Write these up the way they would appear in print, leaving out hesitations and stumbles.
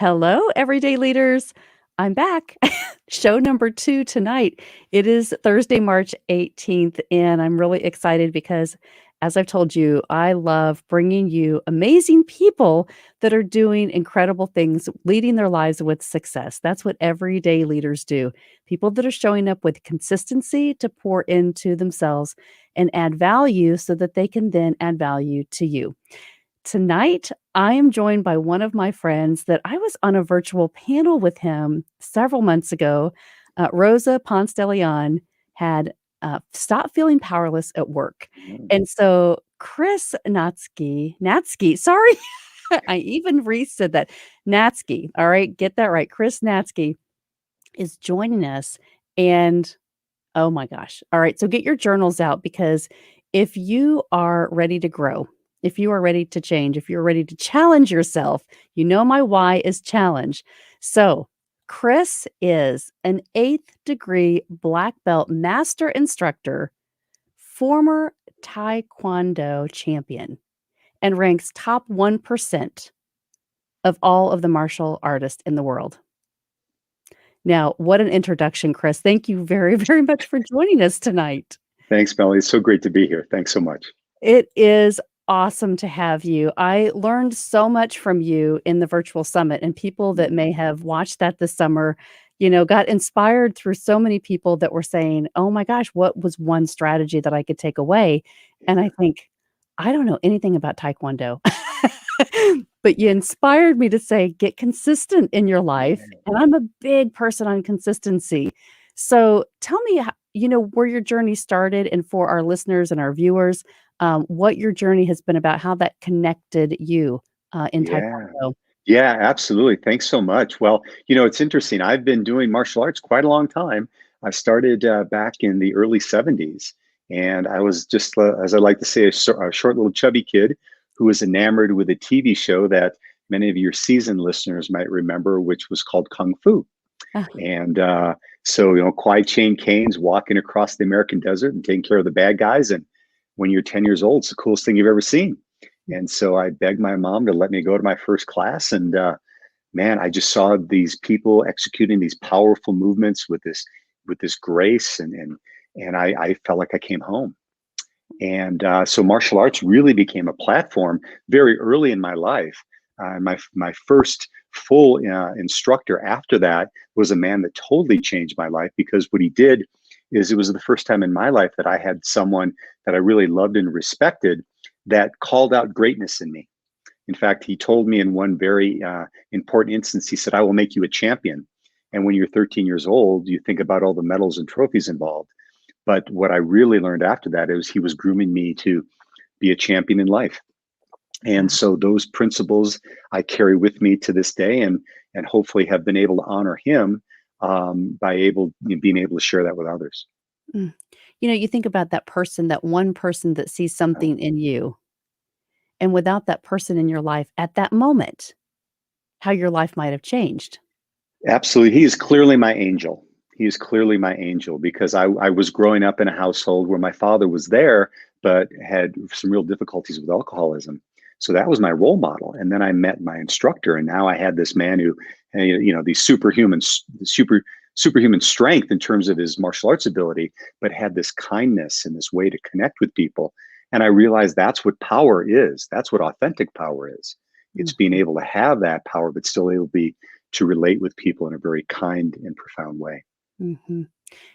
Hello, everyday leaders. I'm back. Show number 2 tonight. It is Thursday, March 18th, and I'm really excited because, as I've told you, I love bringing you amazing people that are doing incredible things, leading their lives with success. That's what everyday leaders do. People that are showing up with consistency to pour into themselves and add value so that they can then add value to you. Tonight, I am joined by one of my friends that I was on a virtual panel with him several months ago. Rosa Ponce de Leon had stopped feeling powerless at work. Mm. And so Chris Natzke, sorry, I even said that. Natzke, all right, get that right. Chris Natzke is joining us. And oh my gosh. All right. So get your journals out because if you are ready to grow, if you are ready to change, if you're ready to challenge yourself, you know my why is challenge. So Chris is an eighth degree black belt master instructor, former Taekwondo champion, and ranks top 1% of all of the martial artists in the world. Now, what an introduction, Chris. Thank you very, very much for joining us tonight. Thanks, Melly. It's so great to be here. Thanks so much. It is awesome to have you. I learned so much from you in the virtual summit, and people that may have watched that this summer, got inspired through so many people that were saying, "Oh my gosh, what was one strategy that I could take away?" And I think, I don't know anything about Taekwondo. But you inspired me to say, get consistent in your life. Yeah. And I'm a big person on consistency. So tell me, where your journey started, and for our listeners and our viewers, what your journey has been about, how that connected you in Yeah. Taekwondo. Yeah, absolutely. Thanks so much. Well, it's interesting. I've been doing martial arts quite a long time. I started back in the early 70s, and I was just, as I like to say, a short little chubby kid who was enamored with a TV show that many of your seasoned listeners might remember, which was called Kung Fu. Ah, And so, Kwai Chang Caines walking across the American desert and taking care of the bad guys. And when you're 10 years old, it's the coolest thing you've ever seen. And so I begged my mom to let me go to my first class. And man, I just saw these people executing these powerful movements with this grace, and I felt like I came home. And so martial arts really became a platform very early in my life. My first full instructor after that was a man that totally changed my life, because what he did is, it was the first time in my life that I had someone that I really loved and respected that called out greatness in me. In fact, he told me in one very important instance, he said, "I will make you a champion." And when you're 13 years old, you think about all the medals and trophies involved. But what I really learned after that is he was grooming me to be a champion in life. And wow. so those principles I carry with me to this day, and hopefully have been able to honor him being able to share that with others. Mm. You think about that person, that one person that sees Oh, something in you, and without that person in your life at that moment, how your life might have changed. absolutely. He is clearly my angel. He is clearly my angel, because I was growing up in a household where my father was there, but had some real difficulties with alcoholism. So that was my role model. And then I met my instructor, and now I had this man who, these superhuman strength in terms of his martial arts ability, but had this kindness and this way to connect with people. And I realized that's what power is. That's what authentic power is. It's being Mhm. able to have that power, but still able to relate with people in a very kind and profound way. Mhm.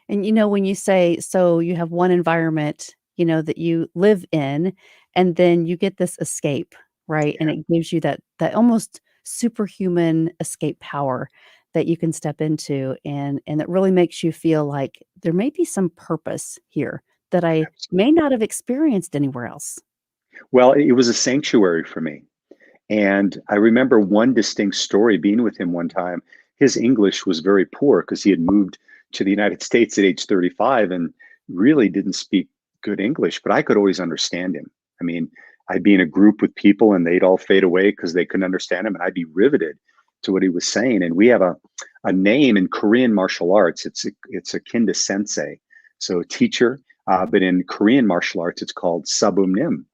And when you say, so you have one environment, that you live in, and then you get this escape, right? And Yeah, it gives you that almost superhuman escape power that you can step into, and it really makes you feel like there may be some purpose here that I may absolutely. not have experienced anywhere else. Well, it was a sanctuary for me. And I remember one distinct story being with him one time. His English was very poor because he had moved to the United States at age 35 and really didn't speak good English, but I could always understand him. I mean, I'd be in a group with people and they'd all fade away because they couldn't understand him, and I'd be riveted to what he was saying. And we have a name in Korean martial arts. It's akin to sensei, so teacher. But in Korean martial arts, it's called sabum nim.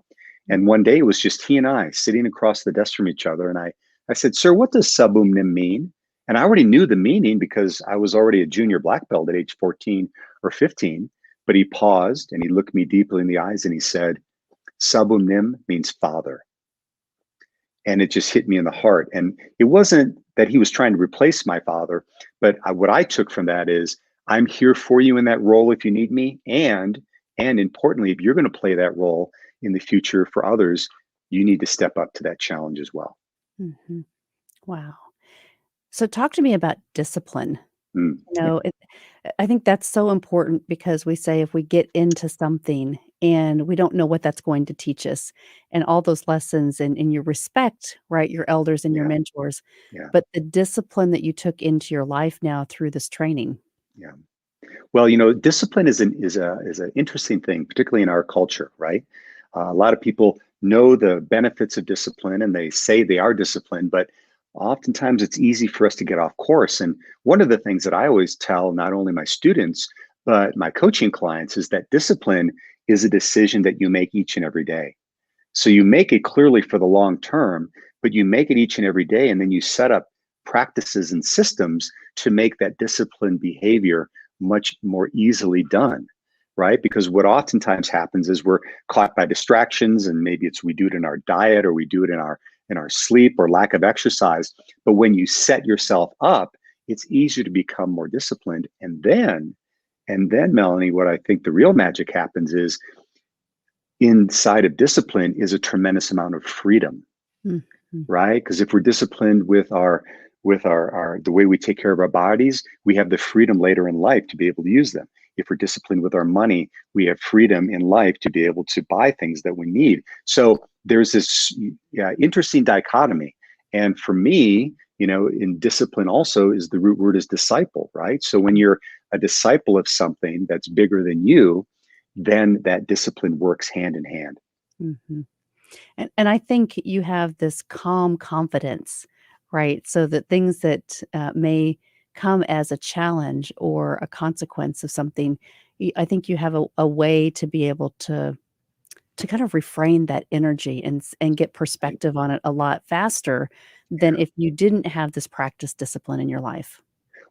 And one day it was just he and I sitting across the desk from each other. And I I said, "Sir, what does subum nim mean?" And I already knew the meaning because I was already a junior black belt at age 14 or 15. But he paused and he looked me deeply in the eyes and he said, "Subum nim means father." And it just hit me in the heart. And it wasn't that he was trying to replace my father, but what I took from that is I'm here for you in that role if you need me, and importantly, if you're going to play that role in the future for others, you need to step up to that challenge as well. Mhm. Wow. So talk to me about discipline. You Yeah, know, I think that's so important because we say if we get into something and we don't know what that's going to teach us and all those lessons and your respect, right, your elders and your yeah, mentors, yeah, but the discipline that you took into your life now through this training. yeah. Well, discipline is an interesting thing, particularly in our culture, right? A lot of people know the benefits of discipline and they say they are disciplined, but oftentimes it's easy for us to get off course. And one of the things that I always tell not only my students but my coaching clients is that discipline is a decision that you make each and every day. So you make it clearly for the long term, but you make it each and every day, and then you set up practices and systems to make that disciplined behavior much more easily done, right? Because what oftentimes happens is we're caught by distractions, and maybe it's we do it in our diet or we do it in our sleep or lack of exercise. But when you set yourself up, it's easier to become more disciplined. And then, Melanie, what I think the real magic happens is inside of discipline is a tremendous amount of freedom, Mhm. right? Because if we're disciplined with our the way we take care of our bodies, we have the freedom later in life to be able to use them. If we're disciplined with our money, we have freedom in life to be able to buy things that we need. So there's this, yeah, interesting dichotomy. And for me, in discipline also is the root word is disciple, right? So when you're a disciple of something that's bigger than you, then that discipline works hand in hand. Mhm. And I think you have this calm confidence, right? So that things that, may come as a challenge or a consequence of something, I think you have a way to be able to kind of refrain that energy and get Right? perspective on it a lot faster than if you didn't have this practice discipline in your life.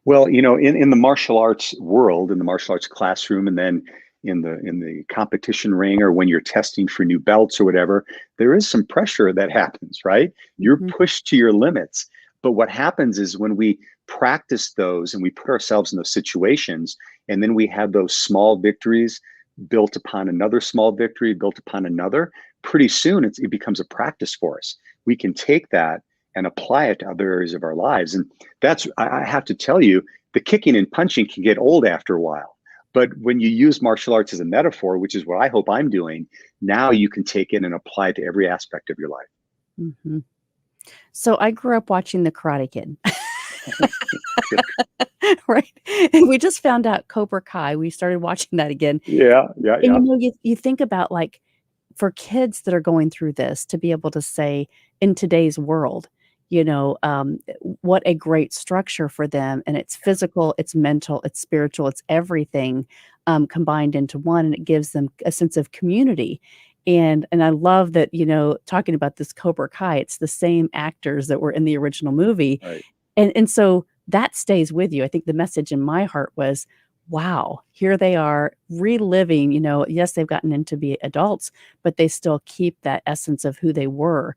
Well, in the martial arts world, in the martial arts classroom, and then in the competition ring, or when you're testing for new belts or whatever, there is some pressure that happens, right? You're Mhm. pushed to your limits. But what happens is when we practice those and we put ourselves in those situations, and then we have those small victories built upon another small victory, built upon another, pretty soon it becomes a practice for us. We can take that and apply it to other areas of our lives. And that's, I have to tell you, the kicking and punching can get old after a while. But when you use martial arts as a metaphor, which is what I hope I'm doing, now you can take it and apply it to every aspect of your life. Mhm. So I grew up watching The Karate Kid, Good. right? And we just found out Cobra Kai, we started watching that again. Yeah, yeah, And, yeah. you think about, like, for kids that are going through this to be able to say, in today's world, what a great structure for them, and it's physical, it's mental, it's spiritual, it's everything, combined into one, and it gives them a sense of community, and I love that, talking about this Cobra Kai, it's the same actors that were in the original movie, Right. and so that stays with you. I think the message in my heart was, "Wow, here they are reliving," yes, they've gotten into be adults, but they still keep that essence of who they were,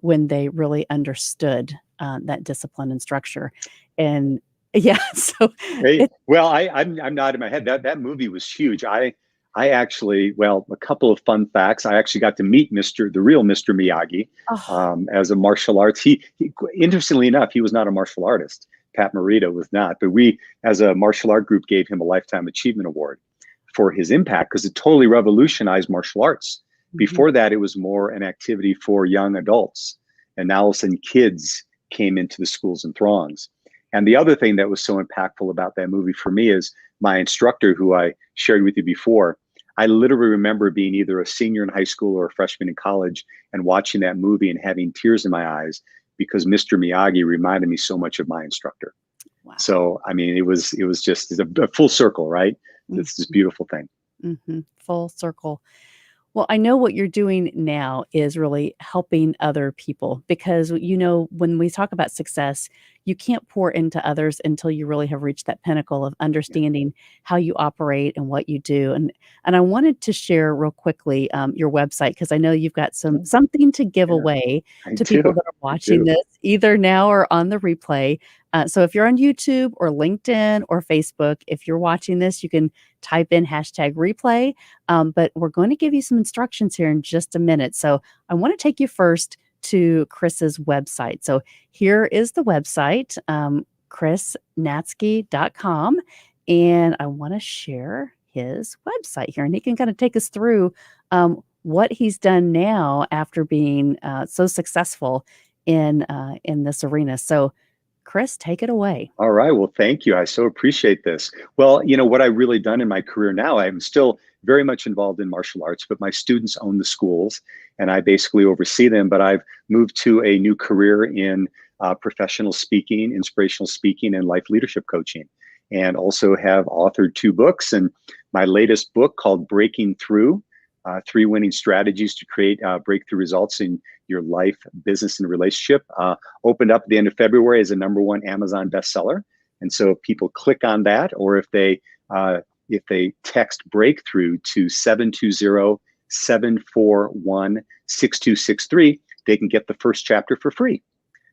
when they really understood, that discipline and structure, and yeah, so Hey, it well, I'm nodding my head. That movie was huge. I actually, well, a couple of fun facts. I actually got to meet the real Mr. Miyagi, oh, as a martial arts. Interestingly enough, he was not a martial artist. Pat Morita was not, but we, as a martial art group, gave him a lifetime achievement award for his impact because it totally revolutionized martial arts. mhm, Before that, it was more an activity for young adults, and now all of a sudden, kids came into the schools and throngs. And the other thing that was so impactful about that movie for me is my instructor, who I shared with you before. I literally remember being either a senior in high school or a freshman in college and watching that movie and having tears in my eyes because Mr. Miyagi reminded me so much of my instructor. wow, So, I mean, it was just a full circle, right? mm, It's this beautiful thing. mhm, full circle. Well, I know what you're doing now is really helping other people because, when we talk about success, you can't pour into others until you really have reached that pinnacle of Yeah. understanding how you operate and what you do. And I wanted to share real quickly your website because I know you've got Oh, something to give yeah, away I to do. people that are I watching do. this either now or on the replay. So if you're on YouTube or LinkedIn or Facebook, if you're watching this, you can type in hashtag replay, but we're going to give you some instructions here in just a minute. So I want to take you first to Chris's website. So here is the website, chrisnatzke.com. And I want to share his website here. And he can kind of take us through what he's done now after being so successful in this arena. So, Chris, take it away. All right. Well, thank you. I so appreciate this. Well, what I've really done in my career now, I'm still very much involved in martial arts, but my students own the schools and I basically oversee them. But I've moved to a new career in professional speaking, inspirational speaking, and life leadership coaching, and also have authored 2 books. And my latest book called Breaking Through, 3 winning strategies to create breakthrough results in your life, business, and relationship, opened up at the end of February as a #1 Amazon bestseller. And so if people click on that, or if they text breakthrough to 720-741-6263, they can get the first chapter for free.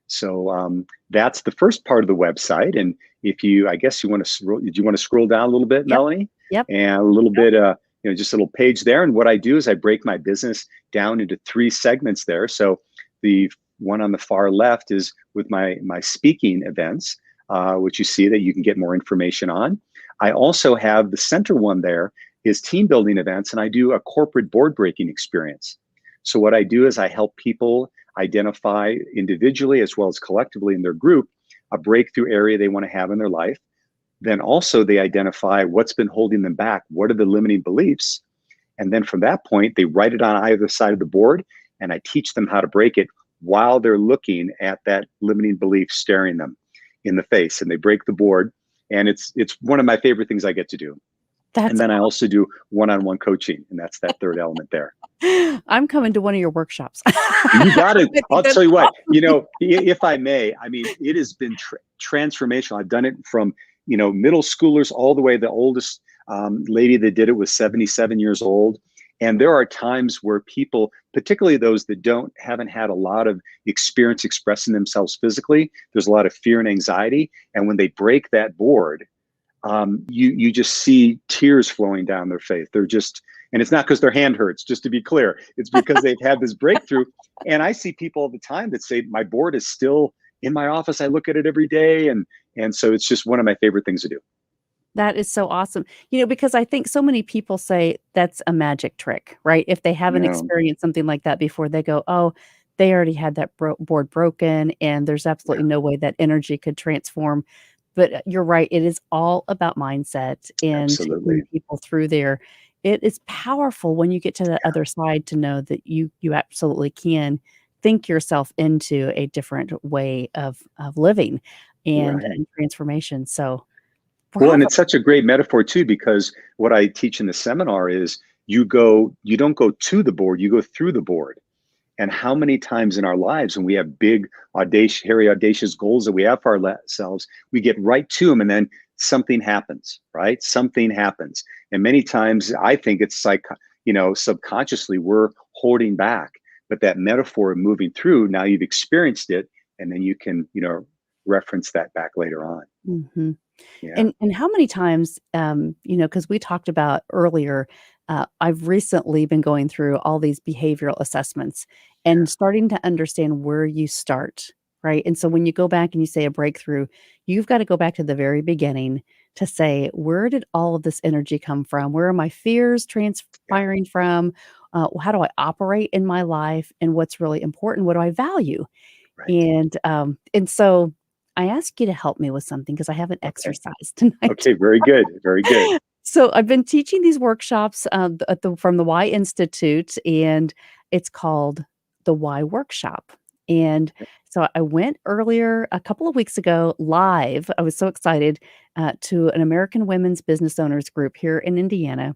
So that's the first part of the website. And I guess you want to did you want to scroll down a little bit, Yep. Melanie? Yep. And a little bit, just a little page there. And what I do is I break my business down into 3 segments there. So the one on the far left is with my speaking events, which you see that you can get more information on. I also have the center one there is team building events, and I do a corporate board breaking experience. So what I do is I help people identify individually as well as collectively in their group a breakthrough area they want to have in their life. Then also they identify what's been holding them back. What are the limiting beliefs? And then from that point, they write it on either side of the board, and I teach them how to break it while they're looking at that limiting belief staring them in the face. And they break the board. And it's one of my favorite things I get to do. And That's then I also do one-on-one coaching, and that's that third element there. I'm coming to one of your workshops. You got it. I think I'll that's tell you what, awesome. if I may, I mean, it has been transformational. I've done it from, middle schoolers all the way. The oldest lady that did it was 77 years old. And there are times where people, particularly those that haven't had a lot of experience expressing themselves physically, there's a lot of fear and anxiety. And when they break that board, you just see tears flowing down their face. And it's not because their hand hurts, just to be clear. It's because they've had this breakthrough. And I see people all the time that say, my board is still in my office. I look at it every day. And so it's just one of my favorite things to do. That is so awesome. Because I think so many people say that's a magic trick, right? If they haven't No, experienced something like that before, they go, "Oh, they already had that board broken, and there's yeah, absolutely no way that energy could transform." But you're right, it is all about mindset and absolutely. taking people through there. It is powerful when you get to the other side to know that you absolutely can think yourself into a different way of living Right. and transformation. So, Well, and bravo. it's such a great metaphor too, because what I teach in the seminar is you don't go to the board, you go through the board. And how many times in our lives when we have big, hairy, audacious goals that we have for ourselves, we get right to them and then something happens, right? Something happens. And many times I think it's like, subconsciously we're holding back. But that metaphor of moving through, now you've experienced it, and then you can, reference that back later on. Mhm. Yeah. And how many times, because we talked about earlier, I've recently been going through all these behavioral assessments Yeah. and starting to understand where you start, right? And so when you go back and you say a breakthrough, you've got to go back to the very beginning to say, where did all of this energy come from? Where are my fears Yeah. transpiring from? How do I operate in my life? And what's really important? What do I value? Right. And so I ask you to help me with something because I have an Okay. exercise tonight. Okay. Very good. Very good. So I've been teaching these workshops, from the Y Institute, and it's called the Y Workshop. And so I went earlier a couple of weeks ago live. I was so excited to an American Women's Business Owners group here in Indiana,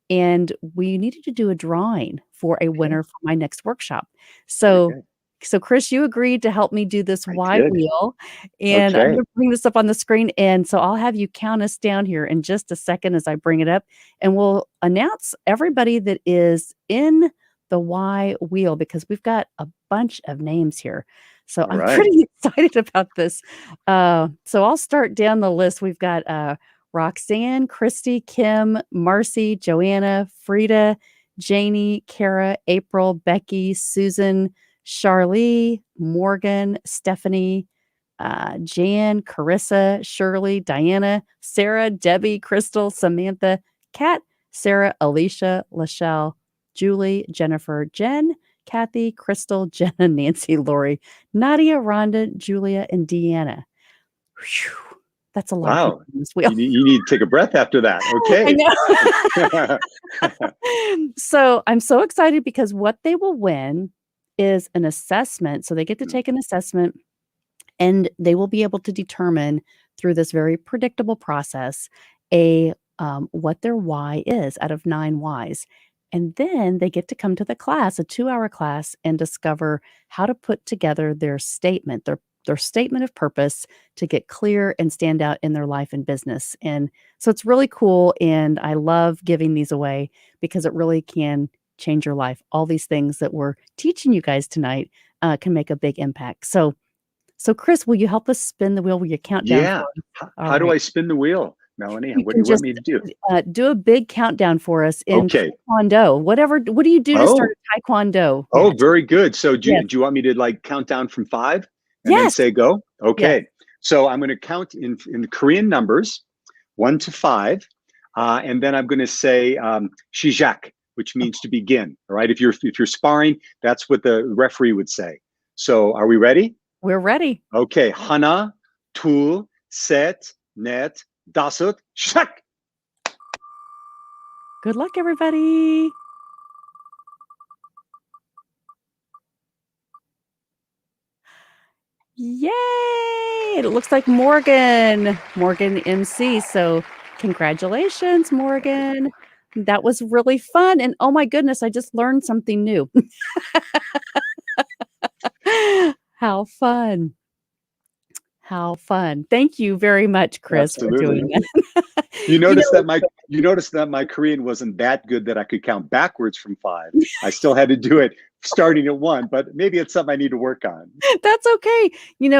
and we needed to do a drawing for a Okay. winner for my next workshop. Very So good. so Chris, you agreed to help me do this I Y did. wheel, and I'm Okay. gonna bring this up on the screen, and so I'll have you count us down here in just a second as I bring it up, and we'll announce everybody that is in the Y wheel because we've got a bunch of names here. So All I'm right. pretty excited about this. So I'll start down the list. We've got Roxanne, Christy, Kim, Marcy, Joanna, Frida, Janie, Kara, April, Becky, Susan, Charlie, Morgan, Stephanie, Jan, Carissa, Shirley, Diana, Sarah, Debbie, Crystal, Samantha, Kat, Sarah, Alicia, Lachelle, Julie, Jennifer, Jen, Kathy, Crystal, Jenna, Nancy, Lori, Nadia, Rhonda, Julia, and Deanna. Whew, that's a lot of people Wow. in this wheel. You need to take a breath after that. I Okay. know. So I'm so excited because what they will win is an assessment. So they get to Mm, take an assessment and they will be able to determine through this very predictable process a what their why is out of 9 whys. And then they get to come to the class, a 2-hour class, and discover how to put together their statement, their statement of purpose to get clear and stand out in their life and business. And so it's really cool. And I love giving these away because it really can change your life. All these things that we're teaching you guys tonight can make a big impact. So, Chris, will you help us spin the wheel? Will you count down yeah. for us? All How do right. I spin the wheel, Melanie? You What do can you want just me to do? do a big countdown for us in Okay. taekwondo. What do you do to start Oh, a taekwondo oh, match? very good. So Yes. do you want me to like count down from 5 and then Yes. say go? Yes. Okay. So I'm going to count in Korean numbers, 1 to 5, and then I'm going to say 시작, which means to begin. All right. If you're sparring, that's what the referee would say. So are we ready? We're ready. Okay. 하나, 둘, 셋, 넷, 다섯, 시작. Good luck, everybody. Yay! It looks like Morgan MC. So, congratulations, Morgan. That was really fun. And oh my goodness, I just learned something new. How fun. How fun. Thank you very much, Chris, for Absolutely. doing that. You You noticed know, that my Korean wasn't that good that I could count backwards from 5. I still had to do it starting at 1, but maybe it's something I need to work on. that's okay,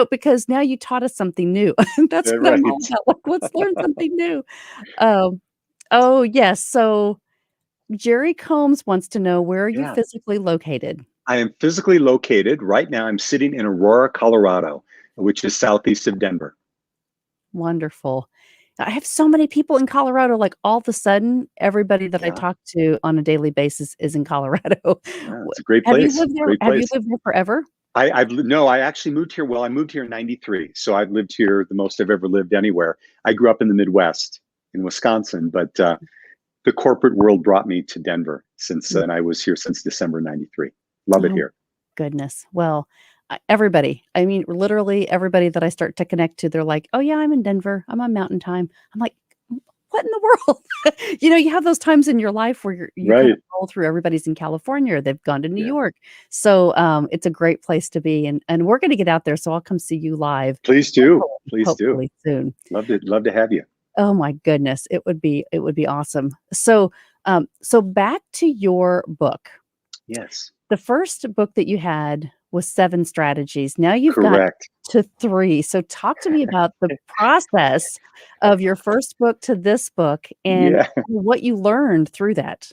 because now you taught us something new. That's Yeah, what I'm right. all about, like, let's learn something new. Um, oh, yes, so Jerry Combs wants to know, where are you Yeah. physically located? I am physically located right now. I'm sitting in Aurora, Colorado, which is southeast of Denver. Wonderful. I have so many people in Colorado, like, all of a sudden, everybody that I Yeah. talk to on a daily basis is in Colorado. Yeah, W it's a great have you place. lived there Great have you place. lived there forever? No, I actually moved here. Well, I moved here in 93. So I've lived here the most I've ever lived anywhere. I grew up in the Midwest in Wisconsin, but the corporate world brought me to Denver and I was here since December 93. Love it Oh, here. goodness. Well, everybody, I mean, literally everybody that I start to connect to, they're like, "Oh, yeah, I'm in Denver. I'm on Mountain Time." I'm like, "What in the world?" You have those times in your life where you kind Right. of roll through, everybody's in California or they've gone to New Yeah. York. So, it's a great place to be, and we're gonna get out there, so I'll come see you live, Please do. hopefully Please do. hopefully soon. Love to have you. Oh my goodness, it would be awesome. So back to your book. Yes. The first book that you had was 7 strategies. Now you've got Correct. to 3. So talk to me about the process of your first book to this book and Yeah. what you learned through that.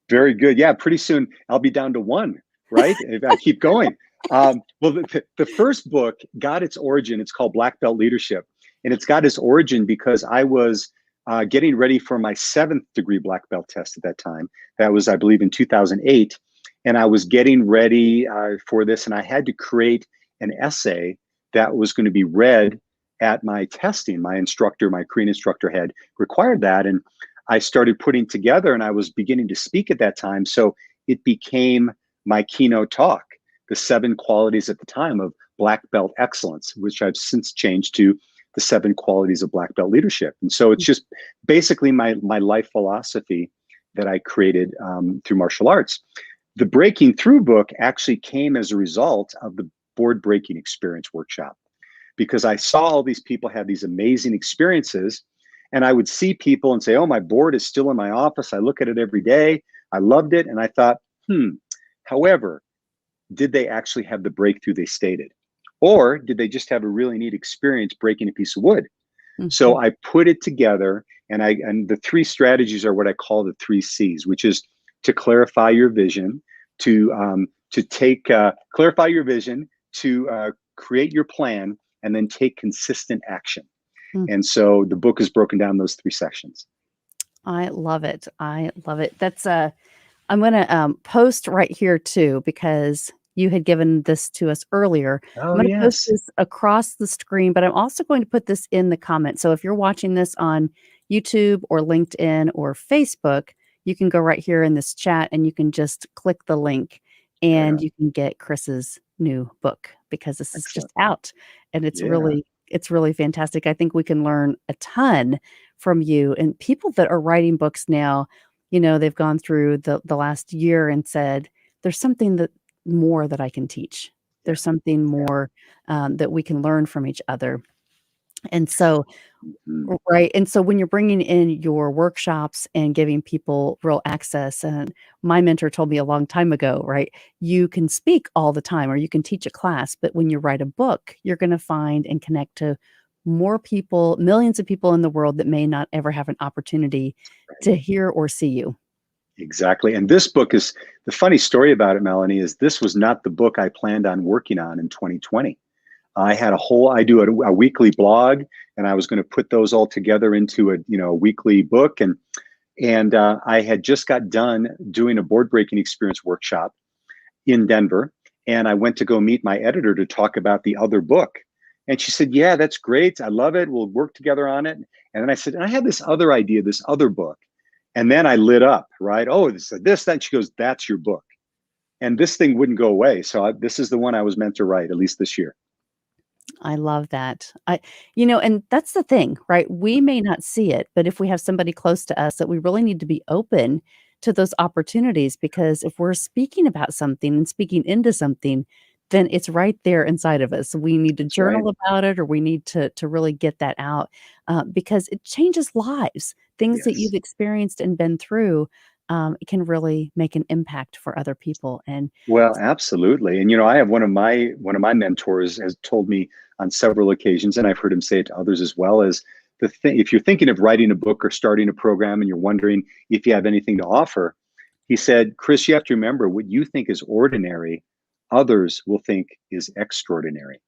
Very good. Yeah. Pretty soon I'll be down to 1, right? If I keep going. Well, the first book got its origin. It's called Black Belt Leadership. And it's got its origin because I was getting ready for my 7th degree black belt test at that time. That was, I believe, in 2008. And I was getting ready for this, and I had to create an essay that was going to be read at my testing. My instructor, my Korean instructor, had required that. And I started putting together, and I was beginning to speak at that time. So it became my keynote talk, the 7 qualities at the time of black belt excellence, which I've since changed to the 7 qualities of black belt leadership. And so it's just basically my life philosophy that I created through martial arts. The breaking through book actually came as a result of the board breaking experience workshop, because I saw all these people have these amazing experiences. And I would see people and say, oh, my board is still in my office. I look at it every day. I loved it. And I thought, however, did they actually have the breakthrough they stated? Or did they just have a really neat experience breaking a piece of wood? So Mhm. I put it together, and the three strategies are what I call the three C's, which is to clarify your vision, to take clarify your vision, to create your plan, and then take consistent action. Mm. And so the book is broken down those three sections. I love it. I love it. That's I'm gonna post right here too because you had given this to us earlier. I'm Oh gonna post yes, this across the screen, but I'm also going to put this in the comments. So if you're watching this on YouTube or LinkedIn or Facebook, you can go right here in this chat and you can just click the link right and on. you can get Chris's new book because this is just Excellent. out and Yeah, it's really fantastic. I think we can learn a ton from you and people that are writing books now. They've gone through the last year and said, "There's something that more that I can teach. yeah, There's something yeah. more, that we can learn from each other." And so Mhm. right, and so when you're bringing in your workshops and giving people real access and my mentor told me a long time ago, right, you can speak all the time or you can teach a class, but when you write a book, you're gonna find and connect to more people, millions of people in the world that may not ever have an opportunity Right. to hear or see you. Exactly. And this book is the funny story about it, Melanie, is this was not the book I planned on working on in 2020. I do a weekly blog, and I was going to put those all together into a weekly book. And I had just got done doing a board breaking experience workshop in Denver. And I went to go meet my editor to talk about the other book. And she said, yeah, that's great. I love it. We'll work together on it. And then I said, and I had this other idea, this other book. And then I lit up, right? Oh, this, that. She goes, that's your book. And this thing wouldn't go away. So this is the one I was meant to write, at least this year. I love that. And that's the thing, right? We may not see it, but if we have somebody close to us that we really need to be open to those opportunities because if we're speaking about something and speaking into something, then it's right there inside of us. We need to That's right. journal about it or we need to really get that out because it changes lives. Things that Yes. you've experienced and been through it can really make an impact for other people. And Well, absolutely. And I have one of my mentors has told me on several occasions, and I've heard him say it to others as well, is the thing if you're thinking of writing a book or starting a program and you're wondering if you have anything to offer, he said, Chris, you have to remember what you think is ordinary, others will think is extraordinary.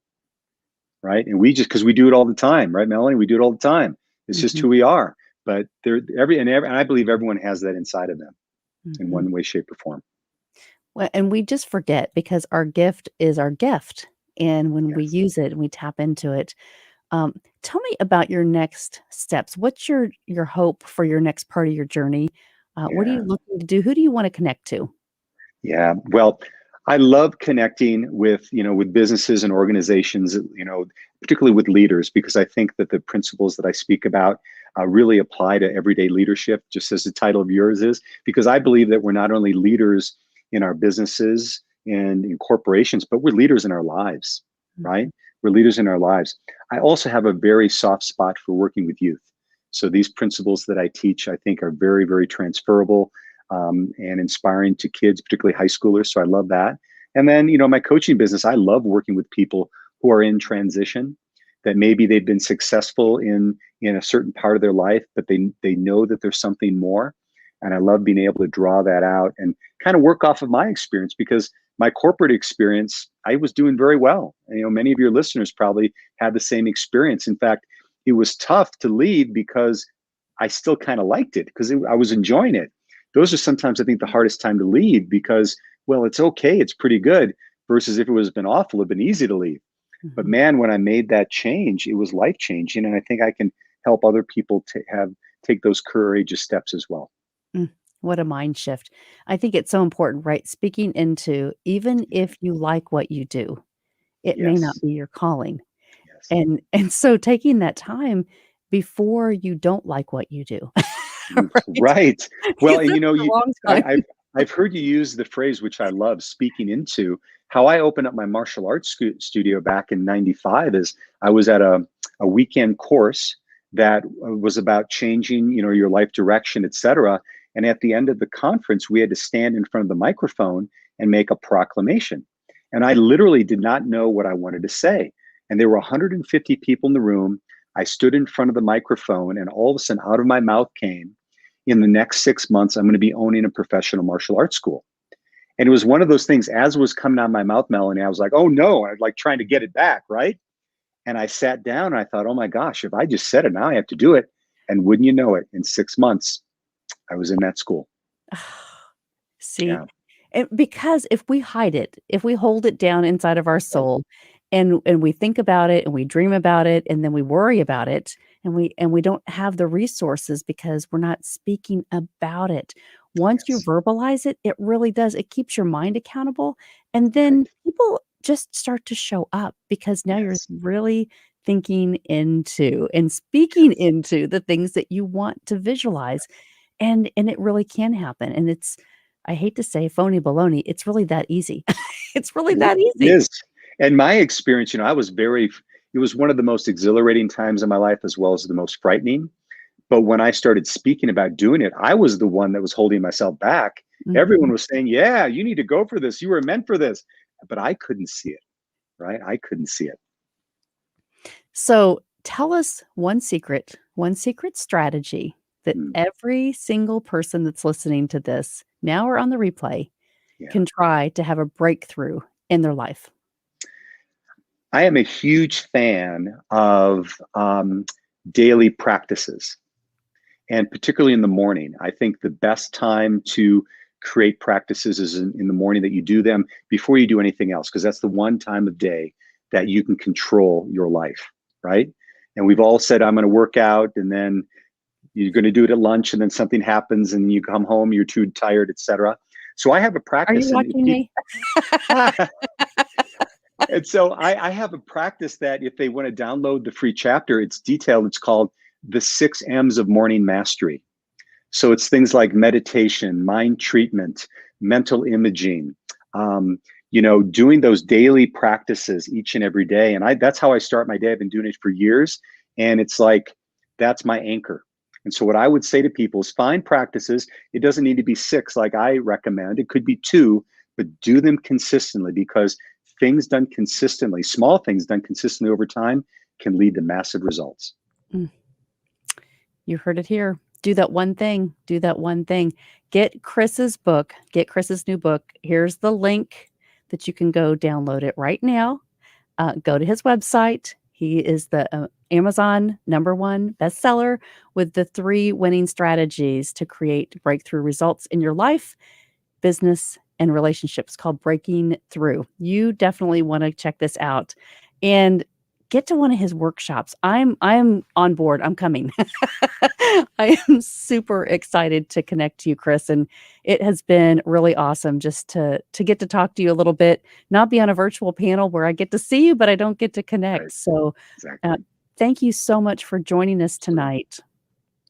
Right. And we just because we do it all the time, right, Melanie? We do it all the time. It's just mhm, who we are. But and I believe everyone has that inside of them in mhm. one way, shape, or form. Well, and we just forget because our gift is our gift, and when we Yes. use it and we tap into it, tell me about your next steps. What's your hope for your next part of your journey? What are Yeah. you looking to do? Who do you wanna connect to? Yeah. Well, I love connecting with businesses and organizations, particularly with leaders, because I think that the principles that I speak about really apply to everyday leadership, just as the title of yours is, because I believe that we're not only leaders in our businesses and in corporations, but we're leaders in our lives, right? Mhm, We're leaders in our lives. I also have a very soft spot for working with youth. So these principles that I teach, I think, are very, very transferable and inspiring to kids, particularly high schoolers. So I love that. And then, my coaching business, I love working with people who are in transition, that maybe they've been successful in a certain part of their life, but they know that there's something more. And I love being able to draw that out and kind of work off of my experience because my corporate experience, I was doing very well. And, many of your listeners probably had the same experience. In fact, it was tough to leave because I still kind of liked it because I was enjoying it. Those are sometimes I think the hardest time to leave because, well, it's okay, it's pretty good, versus if it was been awful, it'd been easy to leave. But mhm. man, when I made that change, it was life changing, and I think I can help other people to take those courageous steps as well. Mm, what a mind shift. I think it's so important, right? Speaking into even if you like what you do, it may not Yes, be your calling. yes, And so taking that time before you don't like what you do, right? right. Well, Because and that's the you, wrong I've time. I've heard you use the phrase, which I love, speaking into. How I opened up my martial arts studio back in 95 is I was at a weekend course that was about changing, your life direction, et cetera. And at the end of the conference, we had to stand in front of the microphone and make a proclamation. And I literally did not know what I wanted to say. And there were 150 people in the room. I stood in front of the microphone, and all of a sudden, out of my mouth came, in the next 6 months, I'm going to be owning a professional martial arts school. And it was one of those things, as it was coming out of my mouth, Melanie, I was like, oh no, I was like trying to get it back, right? And I sat down and I thought, oh my gosh, if I just said it, now I have to do it. And wouldn't you know it, in 6 months, I was in that school. See, Yeah, because if we hide it, if we hold it down inside of our right. soul and we think about it and we dream about it and then we worry about it and we don't have the resources because we're not speaking about it. Once you Yes, verbalize it, it really does. It keeps your mind accountable and then right. people just start to show up because now you're Yes, really thinking into and speaking yes, into the things that you want to visualize and it really can happen, and it's I hate to say phony baloney, it's really that easy. It's really that it easy. is. And my experience, I was it was one of the most exhilarating times in my life as well as the most frightening. But when I started speaking about doing it, I was the one that was holding myself back. Everyone Mhm. was saying, yeah, you need to go for this. You were meant for this. But I couldn't see it, right? I couldn't see it. So, tell us one secret strategy that Hmm. every single person that's listening to this, now or on the replay, Yeah. can try to have a breakthrough in their life. I am a huge fan of daily practices, and particularly in the morning. I think the best time to create practices is in the morning, that you do them before you do anything else, because that's the one time of day that you can control your life, right? And we've all said, I'm going to work out, and then you're going to do it at lunch, and then something happens, and you come home, you're too tired, etc. So I have a Are you practice, and watching me? and so I have a practice that if they want to download the free chapter, it's detailed. It's called the 6 M's of Morning Mastery. So it's things like meditation, mind treatment, mental imaging, doing those daily practices each and every day. And that's how I start my day. I've been doing it for years. And it's like, that's my anchor. And so what I would say to people is, find practices. It doesn't need to be 6 like I recommend. It could be 2, but do them consistently, because things done consistently, small things done consistently over time, can lead to massive results. Mm. You heard it here. Do that one thing. Do that one thing. Get Chris's book. Get Chris's new book. Here's the link that you can go download it right now. Go to his website. He is the Amazon #1 bestseller with the 3 winning strategies to create breakthrough results in your life, business, and relationships, called Breaking Through. You definitely want to check this out and get to one of his workshops. I'm on board. I'm coming. I am super excited to connect to you, Chris, and it has been really awesome just to get to talk to you a little bit, not be on a virtual panel where I get to see you, but I don't get to Right. connect. So, uh, Exactly. thank you so much for joining us Absolutely. tonight.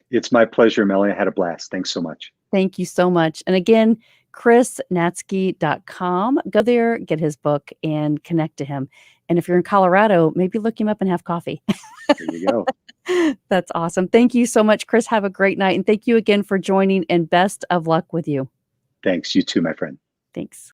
It's my pleasure, Melanie. I had a blast. Thanks so much. Thank you so much. And again, chrisnatzke.com. Go there, get his book, and connect to him. And if you're in Colorado, maybe look him up and have coffee. There you go. That's awesome. Thank you so much, Chris. Have a great night. And thank you again for joining, and best of luck with you. Thanks. You too, my friend. Thanks.